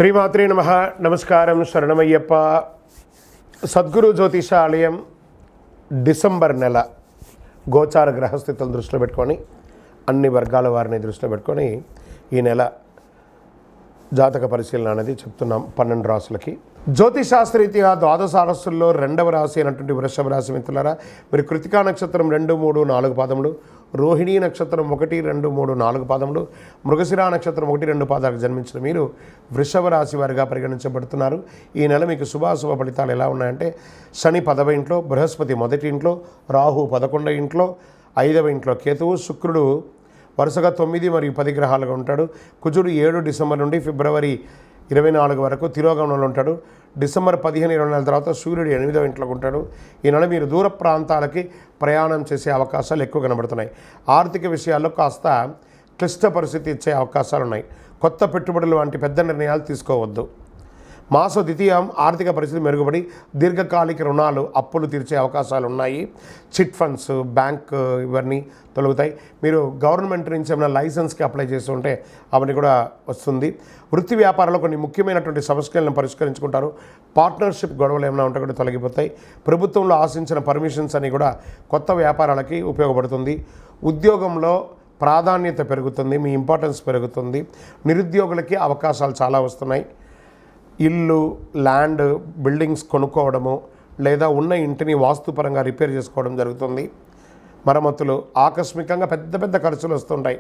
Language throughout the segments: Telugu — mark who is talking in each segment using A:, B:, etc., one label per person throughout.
A: శ్రీమాత్రే నమః. నమస్కారం. శరణమయ్యప్ప. సద్గురు జ్యోతిషాలయం డిసెంబర్ నెల గోచార గ్రహస్థితులను దృష్టిలో పెట్టుకొని అన్ని వర్గాల వారిని దృష్టిలో పెట్టుకొని ఈ నెల జాతక పరిశీలన అనేది చెప్తున్నాం 12 రాశులకి. జ్యోతిశాస్త్రరీత్యా ద్వాదశ రాశుల్లో 2వ రాశి అయినటువంటి వృషభ రాశి మిత్రులారా, మీరు కృతికా నక్షత్రం 2, 3, 4 పాదములు, రోహిణీ నక్షత్రం 1, 2, 3, 4 పాదములు, మృగశిర నక్షత్రం 1, 2 పాదాలకు జన్మించిన మీరు వృషభ రాశి వారిగా పరిగణించబడుతున్నారు. ఈ నెల మీకు శుభాశుభ ఫలితాలు ఎలా ఉన్నాయంటే, శని 10వ ఇంట్లో, బృహస్పతి 1వ ఇంట్లో, రాహు 11వ ఇంట్లో, 5వ ఇంట్లో కేతువు, శుక్రుడు వరుసగా 9 మరియు 10 గ్రహాలుగా ఉంటాడు. కుజుడు 7 డిసెంబర్ నుండి ఫిబ్రవరి 24 వరకు తిరోగమనంలో ఉంటాడు. డిసెంబర్ 15, 24 తర్వాత సూర్యుడు 8వ ఇంట్లోకి ఉంటాడు. ఈ నెల మీరు దూర ప్రాంతాలకి ప్రయాణం చేసే అవకాశాలు ఎక్కువ కనబడుతున్నాయి. ఆర్థిక విషయాల్లో కాస్త క్లిష్ట పరిస్థితి ఇచ్చే అవకాశాలు ఉన్నాయి. కొత్త పెట్టుబడులు వంటి పెద్ద నిర్ణయాలు తీసుకోవద్దు. మాస ద్వితీయం ఆర్థిక పరిస్థితి మెరుగుపడి దీర్ఘకాలిక రుణాలు, అప్పులు తీర్చే అవకాశాలు ఉన్నాయి. చిట్ ఫండ్స్, బ్యాంక్ ఇవన్నీ తొలగుతాయి. మీరు గవర్నమెంట్ నుంచి ఏమైనా లైసెన్స్కి అప్లై చేసి ఉంటే అవన్నీ కూడా వస్తుంది. వృత్తి వ్యాపారాల్లో కొన్ని ముఖ్యమైనటువంటి సమస్యలను పరిష్కరించుకుంటారు. పార్ట్నర్షిప్ గొడవలు ఏమైనా ఉంటే కూడా తొలగిపోతాయి. ప్రభుత్వంలో ఆశించిన పర్మిషన్స్ అని కూడా కొత్త వ్యాపారాలకి ఉపయోగపడుతుంది. ఉద్యోగంలో ప్రాధాన్యత పెరుగుతుంది, మీ ఇంపార్టెన్స్ పెరుగుతుంది. నిరుద్యోగులకి అవకాశాలు చాలా వస్తున్నాయి. ఇల్లు, ల్యాండ్, బిల్డింగ్స్ కొనుక్కోవడము లేదా ఉన్న ఇంటిని వాస్తుపరంగా రిపేర్ చేసుకోవడం జరుగుతుంది. మరమ్మతులు, ఆకస్మికంగా పెద్ద పెద్ద ఖర్చులు వస్తుంటాయి.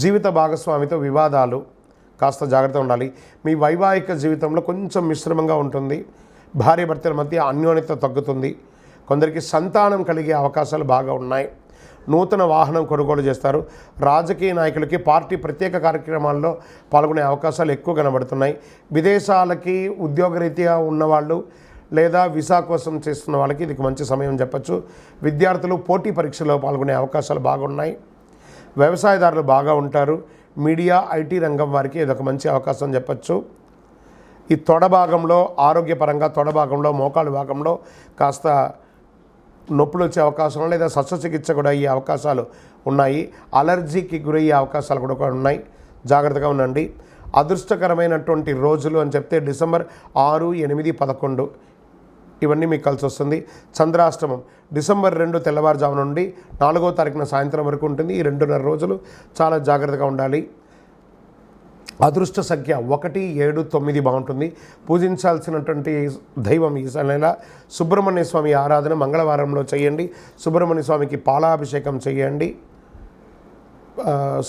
A: జీవిత భాగస్వామితో వివాదాలు, కాస్త జాగ్రత్త ఉండాలి. మీ వైవాహిక జీవితంలో కొంచెం మిశ్రమంగా ఉంటుంది. భార్యాభర్తల మధ్య అన్యోన్యత తగ్గుతుంది. కొందరికి సంతానం కలిగే అవకాశాలు బాగా ఉన్నాయి. నూతన వాహనం కొనుగోలు చేస్తారు. రాజకీయ నాయకులకి పార్టీ ప్రత్యేక కార్యక్రమాల్లో పాల్గొనే అవకాశాలు ఎక్కువ కనబడుతున్నాయి. విదేశాలకి ఉద్యోగరీత్యా ఉన్నవాళ్ళు లేదా వీసా కోసం చేస్తున్న వాళ్ళకి ఇది మంచి సమయం చెప్పచ్చు. విద్యార్థులు పోటీ పరీక్షలో పాల్గొనే అవకాశాలు బాగున్నాయి. వ్యవసాయదారులు బాగా ఉంటారు. మీడియా, ఐటీ రంగం వారికి ఇదొక మంచి అవకాశం చెప్పచ్చు. ఈ తొడ భాగంలో ఆరోగ్యపరంగా తొడ భాగంలో మోకాలు భాగంలో కాస్త నొప్పులు వచ్చే అవకాశం లేదా శస్త్రచికిత్స కూడా అయ్యే అవకాశాలు ఉన్నాయి. అలర్జీకి గురయ్యే అవకాశాలు కూడా ఉన్నాయి. జాగ్రత్తగా ఉండండి. అదృష్టకరమైనటువంటి రోజులు అని చెప్తే డిసెంబర్ 6, 8, 11 ఇవన్నీ మీకు కలిసి వస్తుంది. చంద్రాష్టమం డిసెంబర్ 2 తెల్లవారుజాము నుండి 4వ తారీఖున సాయంత్రం వరకు ఉంటుంది. ఈ 2.5 రోజులు చాలా జాగ్రత్తగా ఉండాలి. అదృష్ట సంఖ్య 1, 7, 9 బాగుంటుంది. పూజించాల్సినటువంటి దైవం ఈ నెల సుబ్రహ్మణ్య స్వామి ఆరాధన మంగళవారంలో చేయండి. సుబ్రహ్మణ్య స్వామికి పాలాభిషేకం చేయండి.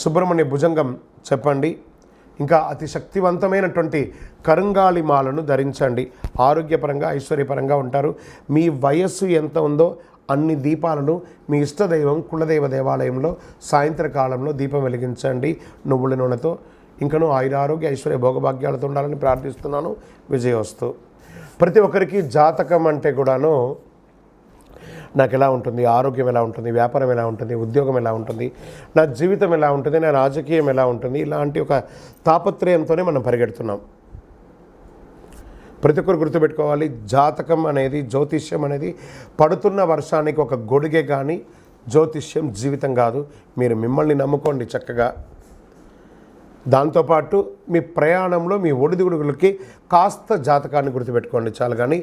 A: సుబ్రహ్మణ్య భుజంగం చెప్పండి. ఇంకా అతి శక్తివంతమైనటువంటి కరుంగాళి మాలను ధరించండి. ఆరోగ్యపరంగా ఐశ్వర్యపరంగా ఉంటారు. మీ వయస్సు ఎంత ఉందో అన్ని దీపాలను మీ ఇష్టదైవం కులదైవ దేవాలయంలో సాయంత్రకాలంలో దీపం వెలిగించండి నువ్వుల నూనెతో. ఇంకనూ ఆయురారోగ్య ఐశ్వర్య భోగభాగ్యాలతో ఉండాలని ప్రార్థిస్తున్నాను. విజయోస్తు. ప్రతి ఒక్కరికి జాతకం అంటే కూడాను నాకు ఎలా ఉంటుంది, ఆరోగ్యం ఎలా ఉంటుంది, వ్యాపారం ఎలా ఉంటుంది, ఉద్యోగం ఎలా ఉంటుంది, నా జీవితం ఎలా ఉంటుంది, నా రాజకీయం ఎలా ఉంటుంది, ఇలాంటి ఒక తాపత్రయంతోనే మనం పరిగెడుతున్నాం. ప్రతి ఒక్కరు గుర్తుపెట్టుకోవాలి, జాతకం అనేది, జ్యోతిష్యం అనేది పడుతున్న వర్షానికి ఒక గొడుగే కానీ జ్యోతిష్యం జీవితం కాదు. మీరు మిమ్మల్ని నమ్ముకోండి చక్కగా. దాంతోపాటు మీ ప్రయాణంలో మీ ఒడిదుడుగులకి కాస్త జాతకాన్ని గుర్తుపెట్టుకోండి చాలు, కానీ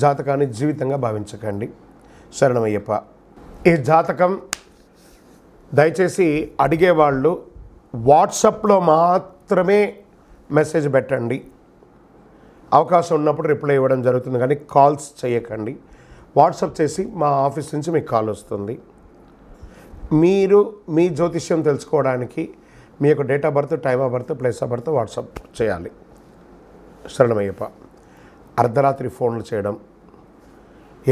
A: జాతకాన్ని జీవితంగా భావించకండి. శరణమయ్యప్ప. ఈ జాతకం దయచేసి అడిగేవాళ్ళు వాట్సాప్లో మాత్రమే మెసేజ్ పెట్టండి. అవకాశం ఉన్నప్పుడు రిప్లై ఇవ్వడం జరుగుతుంది, కానీ కాల్స్ చేయకండి. వాట్సాప్ చేసి మా ఆఫీస్ నుంచి మీకు కాల్ వస్తుంది. మీరు మీ జ్యోతిష్యం తెలుసుకోవడానికి మీ యొక్క date of birth, time of birth, place of birth WhatsApp చేయాలి. శరణమయ్యప్ప. అర్ధరాత్రి ఫోన్లు చేయడం,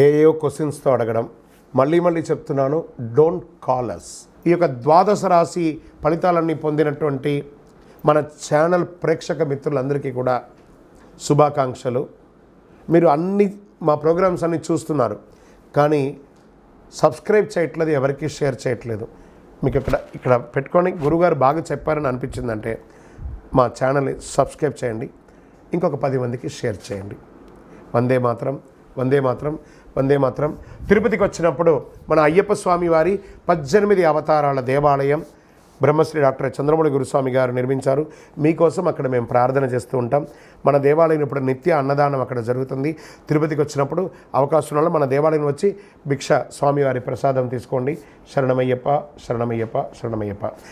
A: ఏయో క్వశ్చన్స్తో అడగడం, మళ్ళీ చెప్తున్నాను, డోంట్ కాల్ అస్. ఈ యొక్క ద్వాదశ రాశి ఫలితాలన్నీ పొందినటువంటి మన ఛానల్ ప్రేక్షక మిత్రులందరికీ కూడా శుభాకాంక్షలు. మీరు మా ప్రోగ్రామ్స్ అన్నీ చూస్తున్నారు, కానీ సబ్స్క్రైబ్ చేయట్లేదు, ఎవరికి షేర్ చేయట్లేదు. మీకు ఇక్కడ పెట్టుకొని గురుగారు బాగా చెప్పారని అనిపించిందంటే మా ఛానల్ని సబ్స్క్రైబ్ చేయండి. ఇంకొక 10 మందికి షేర్ చేయండి. వందే మాత్రం, వందే మాత్రం, వందే మాత్రం. తిరుపతికి వచ్చినప్పుడు మన అయ్యప్ప స్వామి వారి 18 అవతారాల దేవాలయం బ్రహ్మశ్రీ డాక్టర్ చంద్రమౌళి గురుస్వామి గారు నిర్మించారు. మీకోసం అక్కడ మేము ప్రార్థన చేస్తూ ఉంటాం. మన దేవాలయం ఇప్పుడు నిత్య అన్నదానం అక్కడ జరుగుతుంది. తిరుపతికి వచ్చినప్పుడు అవకాశం వల్ల మన దేవాలయం వచ్చి భిక్ష స్వామివారి ప్రసాదం తీసుకోండి. శరణమయ్యప్ప, శరణమయ్యప్ప, శరణమయ్యప్ప.